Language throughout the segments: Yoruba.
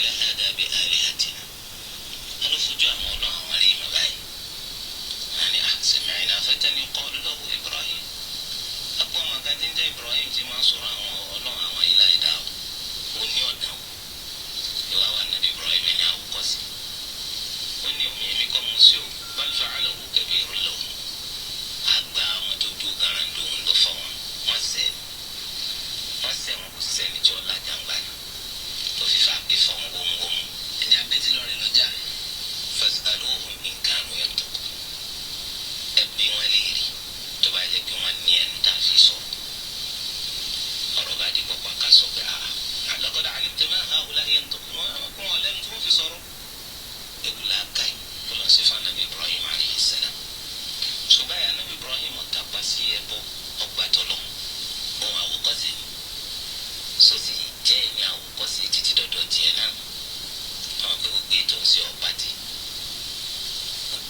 فعل هذا بآلهتنا أنا فجأة موضوع عليه مباي يعني سمعنا فتى يقال له إبراهيم أقوى ما كان عند إبراهيم تما صورة الله وإلى إداه ونيوده يوافق النبي إبراهيم أنه قصي ونيوم يمكن مسيو بل فعله كبير له أقبع متوجو غراندون لفوان وسيم وسيم جولا جنبان وفي فاقي فوان ومغم إن يبتل لنجا فاسألوهم إن كانوا ينطقون أبني وليري تباجك يواني أن تافيسون أرغادي بقى كسوك لقد علمت ما هؤلاء ينطقون وكم علمتم في صورة يقول لها كاي كل صفة النبي إبراهيم عليه السلام سبايا النبي إبراهيم وتقبسي يبو أقباتولو هو أوقزي سوسي جيني أوقزي تتدودو جينا أوكي بيتو سي أقباتي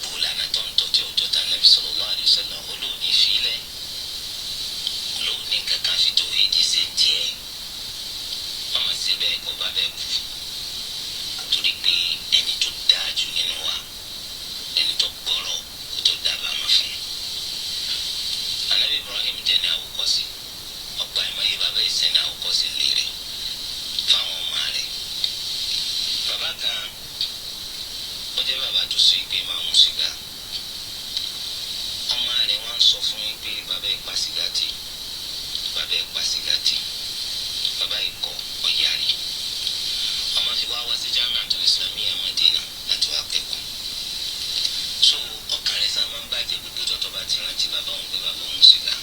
بولانا تونتو تيوتو النبي صلى الله عليه وسلم ولوني فيلي ولوني كاكافي توهيدي سنتيه ọmọ síbẹ̀ kó bá bẹ́ẹ̀ kú torí pé ẹni tó dáa jù nínú wa ẹni tó gbọ́rọ̀ kó tó dábàá máa fún un. Ànábì Ibrahim jẹ́ ní àwòkọ́sí ọ̀pọ̀ àìmọye bàbá ìsẹ́ ní àwòkọ́sí lé rẹ̀ fáwọn ọmọ rẹ̀. Bàbá kan ó jẹ́ bàbá tó so ìgbé máa mú sìgá. Ọmọ rẹ̀ wọ́n ń sọ fún yín pé bàbá ìpa sìgá tì bàbá ìpa sìgá tì. Bàbá ikọ̀ ọ̀yàrí ọmọ fi wá sí Jami'atul Islamiyya Madina láti wá kẹ́kọ̀ọ́ so ọkàn rẹ̀ sá máa ń bàjẹ́ gbogbo tó bá ti rántí bàbá òun pé bàbá òun sìgá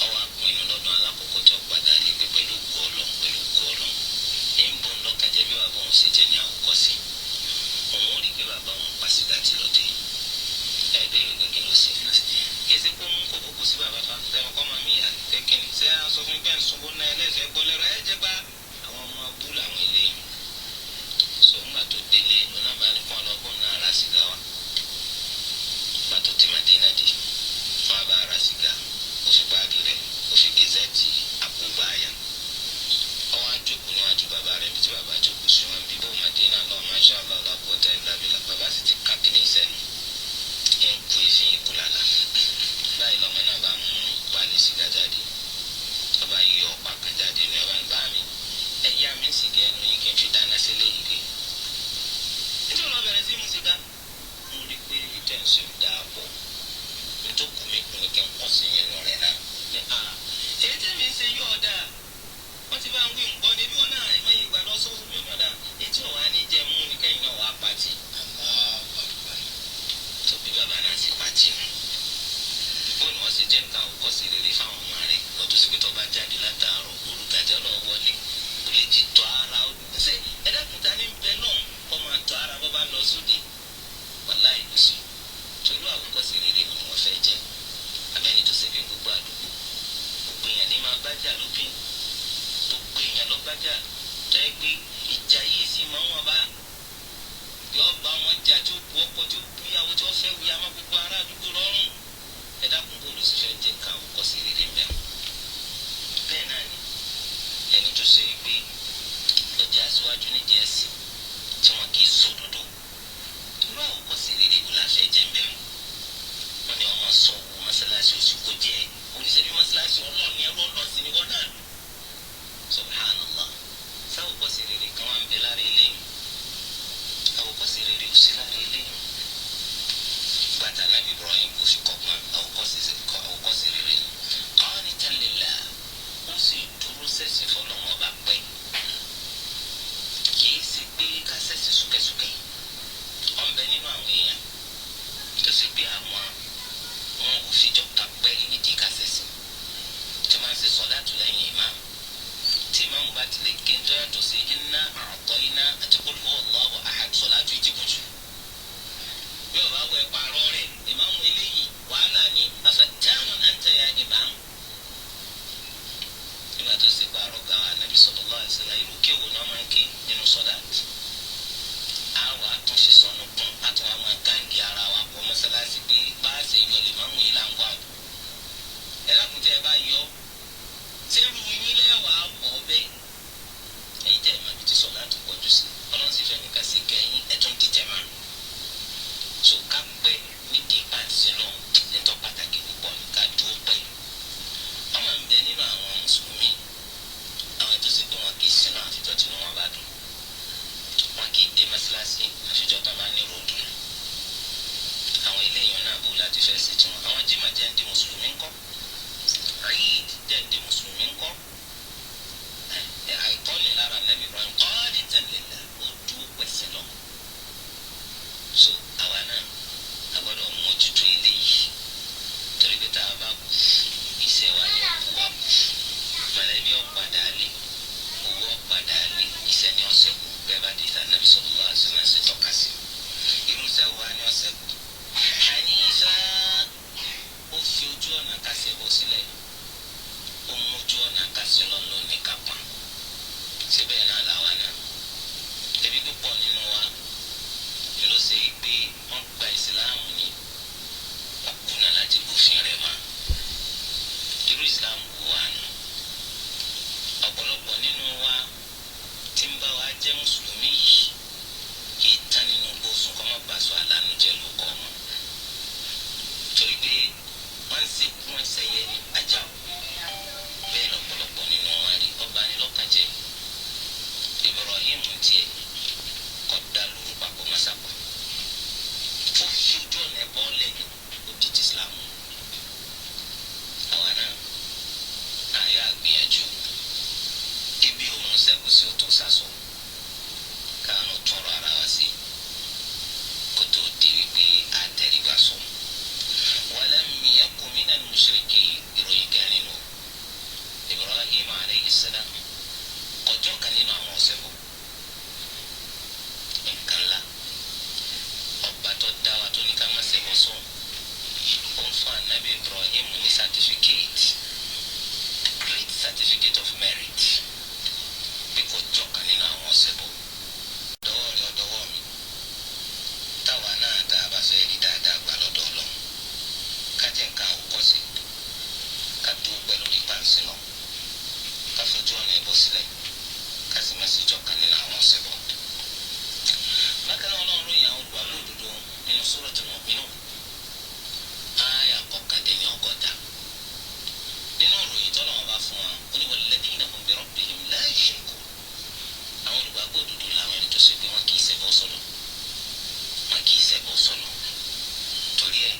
ọwọ́ àpinnu lọ́dún alákọ̀ọ́kọ́ tó padà ní pé pẹ̀lú gọ́ọ̀lọ́ ń bọ̀ ń lọ́kàjẹ́ bí bàbá òun ṣe jẹ́ ní àwòkọ́sí òun ò rí pé bàbá òun pa sìgá tí lọ́dẹ ẹ̀ẹ́dẹ́gbẹ̀rún gbẹ̀gẹ̀ ló ṣe kese ko mu ko ko si baba fa te ko ma mi ya te kin se a so fun pen so bo na elese bo le re je ba àwọn ọmọ abu la àwọn ile so ngba tó délé ona ba ni kon lo bo na ra sìgá wa ba tó ti Madina di fa ba ra sìgá ó fi ba di rẹ̀ ó fi gazeti abuba ya o wa jókòó níwájú bàbá rẹ̀ bí tí bàbá jókòó sí wọn bí bo Madina lọ masha Allah la quwwata illa billah bàbá sì ti ka kini sẹ́nu en ku ifin ikulala báyìí lọ́mọ náà bá mú pálí sìgá jáde ọba yí ọ̀pá kan jáde ní ọba bá mi ẹ̀yà mi sìgá ẹnu yín kí n fi dáná sílé yìí rí nítorí wọn bẹ̀rẹ̀ sí mu sìgá mo rí pé ìtẹ̀sí dáa pọ̀ nítorí kù mí kù ní kí n pọ̀ sí inú rẹ̀ náà ní èyí tí mi ń ṣe yóò dáa wọ́n ti bá ń wí nǹkan níbí wọn náà ìmọ̀ yìí gbà lọ́sọ́ fún mi ọ̀dà etí ọ̀wá ní jẹ́ mú ní kẹ́yìn náà wà á pàtì tó bí bàbá náà sì pàtì nù bóòlù wọn sì jẹ́ nǹkan àwòkọ́sí rere fáwọn ọmọ rẹ̀ lọ́dún sí pé tó bá jáde látàárọ̀ olùkàjẹ́ náà wọlé kò lè jí tọ́ ara ó ṣe ẹ̀dàkùnta ní bẹ́ẹ̀ náà kọ́ máa tọ́ ara bọ́ bá lọ sódì wàlá ìlú sí torí àwòkọ́sí rere ni wọ́n fẹ́ jẹ́ abẹ́ni tó ṣe fi gbogbo àdúgbò gbogbo èèyàn ní máa bájà lópin gbogbo èèyàn ló bájà tó yẹ pé ìjà yìí sì máa ń wọn bá yọ bá wọn jà tó bu ọkọ tó bu ìyàwó tó fẹ́ wí àmọ́ gbogbo ará àdúgbò lọ́rùn ẹ̀dàkùn bò ló sì fẹ́ jẹ́ nǹkan àwòkọ́sí rere mẹ́rin bẹ́ẹ̀ náà ni ẹni tó ṣe pé ọjà aṣíwájú níjẹ́ ẹ̀sìn tí wọn kì í sòdodo irú àwòkọ́sí rere wò láfẹ́ jẹ́ mẹ́rin wọn ni wọn máa sọ owó mọ́sálásí oṣù kó jẹ́ oníṣẹ́bí mọ́sálásí ọlọ́ọ̀ni ẹrú ọlọ́ọ̀sìn ni wọ́n náà subhanallah sáwòkọ́sí rere kan wà ń bẹ lára eléyìí àwòkọ́sí rere ò sí lára eléyìí bàtà nàbí Ibrahim kò fi kọ́gbọ́n àwòkọ́sí rere qanitan lillah ó sì dúró sẹ́sì fọlọ́mọ bá pẹ́ kìí ṣe pé ká sẹ́sì súkẹ́súkẹ́ ọ̀nbẹ nínú àwọn èèyàn tó ṣe pé àwọn wọn ò fijọ́ ká pẹ́ nídìí ká sẹ́sì tí máa ń ṣe sọ̀láàtù lẹ́yìn ìmáàmù tí ìmáàmù bá ti lè gé ń tọ́ yàtọ̀ sí inna a'tayna àti qul huwallahu ahad sọ̀láàtù ìdìbòjù bí ọba wọ ẹ̀pàrọ̀ rẹ̀ ìmáàmù eléyìí wàhálà ní afattanun anta ya imam nígbà tó ṣe pààrọ̀ gan Ànábì sallallahu alaihi wasallam irú kéwò náà máa ń ké nínú sọ̀láàtù àwọn àtúnṣe sọnù kún àtúnwá máa gáǹgì ara wa pọ̀ mọ́sálásí pé bá a ṣe yọ lè máa mú yín là ń wá o ẹ lákùntẹ́ ẹ bá yọ sẹ́rù yín lẹ́wàá pọ̀ bẹ́ẹ̀ ẹ̀yin jẹ́ ìmọ̀ ibi tí sọ̀láàtù pọ̀jù sí kì í dé mọ́sálásí àfijọ́ tó máa ń ní ròdùn àwọn eléyìí náà bó láti fẹ́ ṣe tiwọn àwọn jimá jẹ́ ndí mùsùlùmí ńkọ́ Eid jẹ́ ndí mùsùlùmí ńkọ́ àìtọ́ni lára Nabi Ibrahim kọ́ọ̀lì tẹ̀lélẹ̀ ó dúró pẹ̀sẹ̀ lọ so àwa náà a gbọ́dọ̀ mójútó eléyìí torí pé tá a bá kú iṣẹ́ wa ni ọkọ̀ wa kú mọ̀lẹ́bí ọ̀padà lé owó ọ̀padà lé iṣẹ́ ni ọ̀sẹ̀ kú bẹ́ẹ̀ bá dé Nabi sallallahu alaihi wasallam ṣe tọ́ka sí irúṣẹ́ wa ni ọ̀sẹ̀ kú àní ìṣá ó fi ojú ọ̀nà kásẹ̀ bọ́ sílẹ̀ ó mójú ọ̀nà kásẹ̀ lọ́nà ní kápá síbẹ̀ náà làwa náà ebi púpọ̀ nínú wa ni ló ṣe pé wọ́n gba ìsìláàmù ni wọ́n kùnà láti gbófin rẹ̀ mọ́ irú ìsìláàmù wo wà nù ọ̀pọ̀lọpọ̀ nínú wa tí ń bá wa jẹ́ mùsùlùmí yìí kì í tán nínú gbósùn kọ́ mọ́ bàṣọ àlànà jẹ́ ló kọ́ wọn torí pé wọ́n ń ṣe kún ẹsẹ̀ yẹn ní ajá bẹ́ẹ̀ lọ́pọ̀lọpọ̀ nínú wa rí ọba ní lọ́kàjẹ́ Ibrahim tiẹ̀ kọ́ da lóru papọ̀ mọ́sàpọ̀ ó fi ojú ọ̀nà ẹ̀bọ́ lẹ́yìn òjijì Islam àwa náà àyà àgbìyànjú ibi òun sẹ́kù sí òtún sásọ káàánú tọrọ ara wa sí kó tó di wípé àtẹrígbà sọ walam yakun minal mushrikeen ìròyìn kẹrin nù Ibrahim alayhi salam ọjọ́ kan nínú àwọn ọ̀sẹ̀ bọ̀ nǹkan ńlá ọba tó dá wa tó ní ká má ṣe bọ́ sóun ó ń fún anabi Ibrahim ní certificate great certificate of merit bí kò jọ́ kan nínú àwọn ọ̀sẹ̀ bọ̀ dọ́wọ́ rẹ̀ ọ̀dọ́wọ́ mi táwa náà tá a bá fẹ́ rí dáadáa gbà lọ́dọ̀ Ọlọ́run ká jẹ́ nǹkan àwòkọ́sí ká dúró pẹ́ lórí pàǹsí náà ká fojú ọ̀nà ẹ̀bọ sílẹ̀ ká sì má sì jọ́ kan nínú àwọn ọ̀sẹ̀ bọ̀. bákan náà Ọlọ́run ròyìn àwọn olùgbàgbọ́ òdodo nínú Suratul Mu'minun ááyà kọkàndínlọ́gọ́ta nínú ìròyìn tọ́lọ́run bá fún wa ó ní walladhina hum bi rabbihim la yushrikun àwọn olùgbàgbọ́ òdodo làwọn ẹni tó ṣe pé wọn kì í ṣẹbọ sọ́lọ̀ wọn kì í ṣẹbọ sọ́lọ̀ torí ẹ̀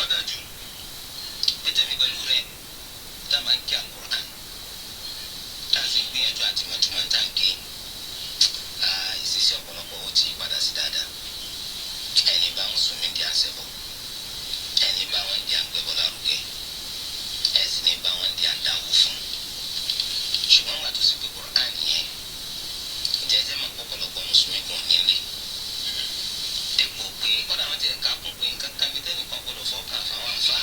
ọ̀dájú pété mi pẹ̀lú rẹ̀ tá a máa ń kí Al-Qur'an tá a sì ń gbìyànjú àti mọ̀túmọ̀ tá a ń gé ìṣiṣẹ́ ọ̀pọ̀lọpọ̀ ó ti padà sí dáadáa ẹni bá mùsùlùmí di àṣẹbọ ẹni bá wọn di àgbẹ̀bọ lárugẹ ẹ̀sìn ní bá wọn di àdáwò fún ṣùgbọ́n wà tó sì pé Qur'an yẹn jẹ́jẹ́ máa pọ̀pọ̀lọpọ̀ mùsùlùmí kan nílé dípò pé kọ́dà wọn ti ẹ̀ka kún pé nǹkan kan bí tẹ́nìkan gbọ́dọ̀ fọ́ọ̀kà fáwọn àfa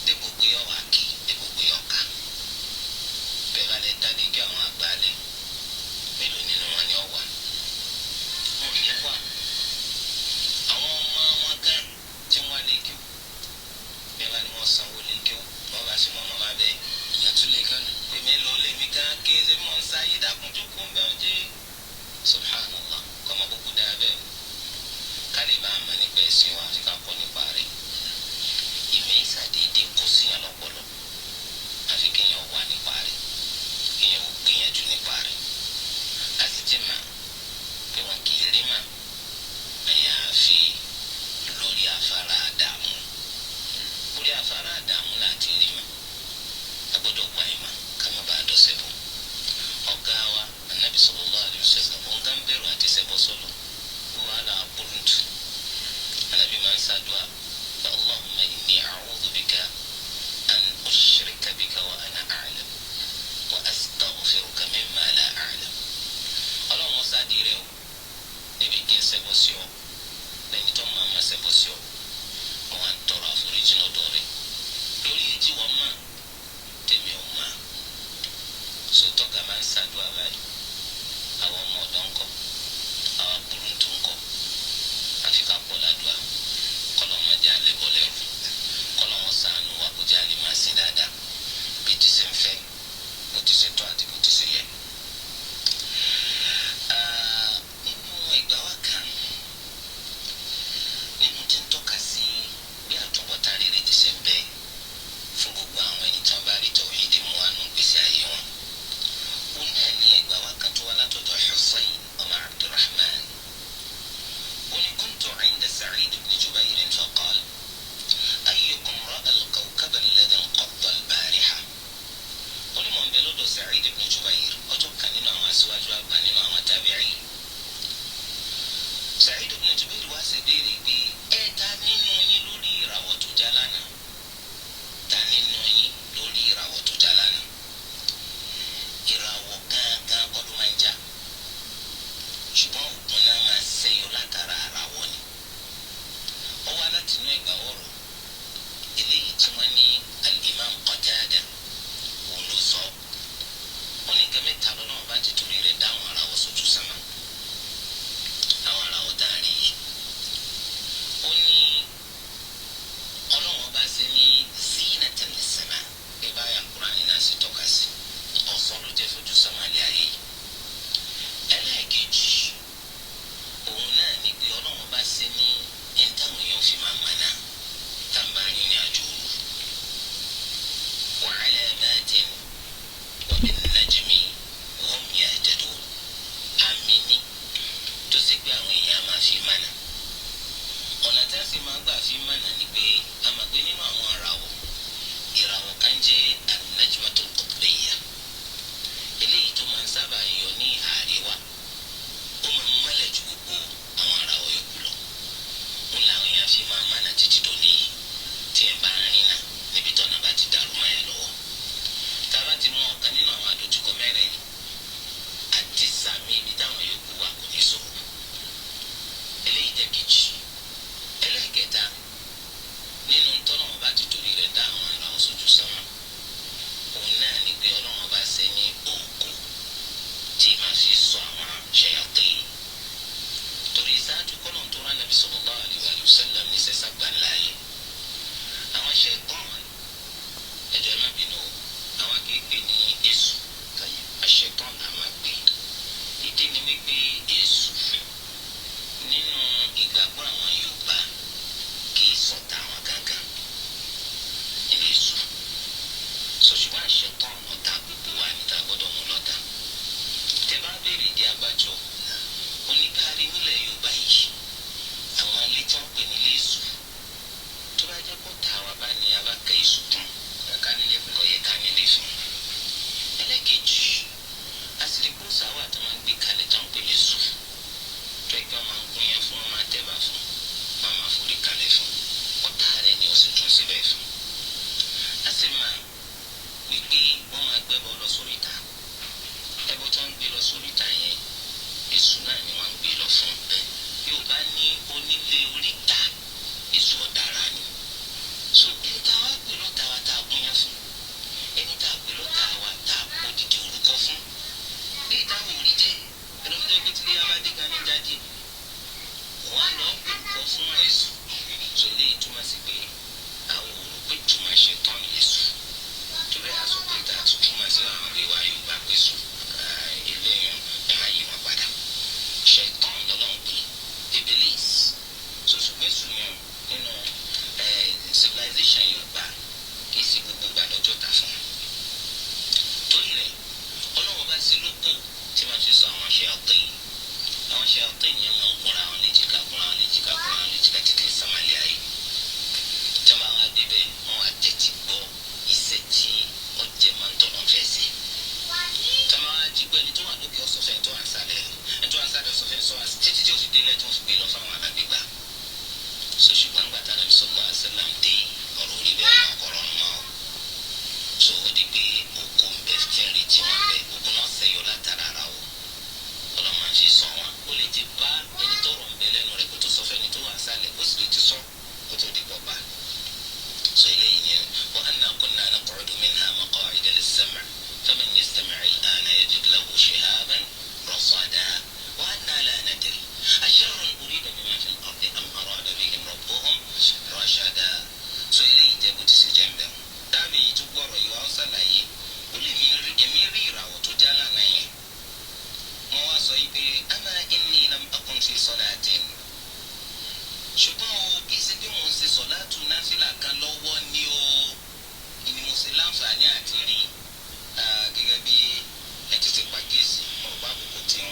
dípò pé yọ wà kí dípò pé yọ ká bẹ́ẹ̀ bá lè dáadé kí àwọn àgbà lẹ̀ mélòó nínú wọn ni ọ wà wọn ò ní wà àwọn ọmọ wọn kan tí wọn lè kí o bẹ́ẹ̀ bá ní wọn sanwó lè kí o wọn bá sì mọ ọmọ bá bẹ́ẹ̀ ìyàtúlẹ̀ kan pé mélòó lè mí kan kí ẹ ṣe mọ̀ ń sáyé dákun tó kún bẹ́ẹ̀ jẹ́ subhanallah kọ́mọ kúkú dáa bẹ́ẹ̀ kálí bá a mọ̀ nípa ẹ̀sìn wa àti ká kọ́ nípa rẹ̀ ìmọ̀ ìsàdédé kó síyàn lọ́pọ̀lọ́ ní pé èṣù nínú ìgbàgbọ́ àwọn Yorùbá kì í ṣọ̀tá àwọn gangan ilé èṣù ṣùgbọ́n àṣetán ọ̀tá gbogbo wa níta gbọ́dọ̀ mú lọ́tà tẹ bá béèrè di abájọ oníkárí nílẹ̀ Yorùbá yìí àwọn ilé tí wọ́n pè nílé èṣù tó bá jẹ́ kó ta wa bá ní abáka èṣù kún kọ̀yẹ́ ká nílé fún ẹlẹ́kejì àsìrìkú sáwà tó máa ń gbé kalẹ̀ tó ń pè lé sùn tó ẹgbẹ́ máa ń gún yẹn fún wọn máa tẹ̀bà fún wọn máa forí kalẹ̀ fún ọ̀tá rẹ̀ ni ó sì tún síbẹ̀ fún a sì máa wípé wọ́n máa gbẹ́bọ lọ sóríta ẹbọ tó ń gbé lọ sóríta yẹn èṣù náà ni wọ́n ń gbé lọ fún Yorùbá ní onílé oríta èṣù ọ̀daràn ni so ẹni tá a wá gbé lọ́ta wa tá a gún yẹn fún ẹni tá a gbé lọ́ta wa tá a kó dìde orúkọ fún bí ìtàwọn òrí jẹ́ ẹni tó gbé tílé abádé gan ní jáde wọ́n lọ gbòkọ fún èṣù so eléyìí túmọ̀ sí pé àwọn òrò pé túmọ̀ ṣe tán èṣù torí àṣọ pé tá a tún túmọ̀ sí àwọn ìwé wa Yorùbá pé sùn eléyìí ẹ máa yí wọn padà ṣe tán lọ́lọ́run pé Iblis so ṣùgbọ́n èṣù yẹn nínú civilization Yorùbá kì í sí gbogbo gbàdọ́jọ́ ta fún un torí rẹ̀ Ọlọ́run bá sí lóko tí wọ́n fi sọ àwọn ṣe ọ̀tẹ̀ yẹn máa ń kúnra àwọn léjìká títí sàmàlẹ́ ayé tí wọ́n bá wá débẹ̀ wọ́n wá tẹ́tí gbọ́ iṣẹ́ tí ọjẹ́ máa ń tọ̀nà fẹ́ sí tí wọ́n bá wá jí gbọ́ ẹni tó wà lókè ọ̀sọ̀fẹ́ ẹni tó wà ń sálẹ̀ ọ̀sọ̀fẹ́ sọ títí tí ó fi délẹ̀ tí wọ́n fi gbé lọ fáwọn alágbègbà so ṣùgbọ́n gbàtà Ànábì sallallahu alaihi wasallam dé ọ̀rọ̀ orí bẹ́ẹ̀ náà kọ̀rọ̀ mọ́ ọ so ó di pé òkú ń bẹ tí ń retí wọn bẹ òkú náà sẹ́yọ látara ara o ọlọ́mọ àti sọ wọn ó lè ti bá ẹni tó rọ̀ ń bẹ lẹ́nu rẹ̀ kó tó sọ fẹ́ni tó wà sálẹ̀ ó sì lè ti sọ kó tó di pọ̀ bá so eléyìí ni wa anna kunna naq'udu minha maq'ida lis-sam' faman yastami' al-ana yajid lahu shihaban rasada wa anna la nadri asharrun urida biman fil ardi am arada bihim rabbuhum rashada so eléyìí jẹ́ bó ti ṣe jẹ́ ń bẹ̀rù tàbí ìtúgbọ̀rọ̀ ìwà ọ̀sàlàyé ó lè èmi rí ìràwọ̀ tó já lànà yẹn wọ́n wá sọ yìí pé ama inni lam akun fi salatin ṣùgbọ́n o kì í ṣe bí mo ń ṣe sọ̀látù náfìlà kan lọ́wọ́ ní o ìní mo ṣe láǹfààní àti rí gẹ́gẹ́ bí ẹ ti ṣe pàkíyèsí ọ̀rọ̀ bá àbùkù tí ń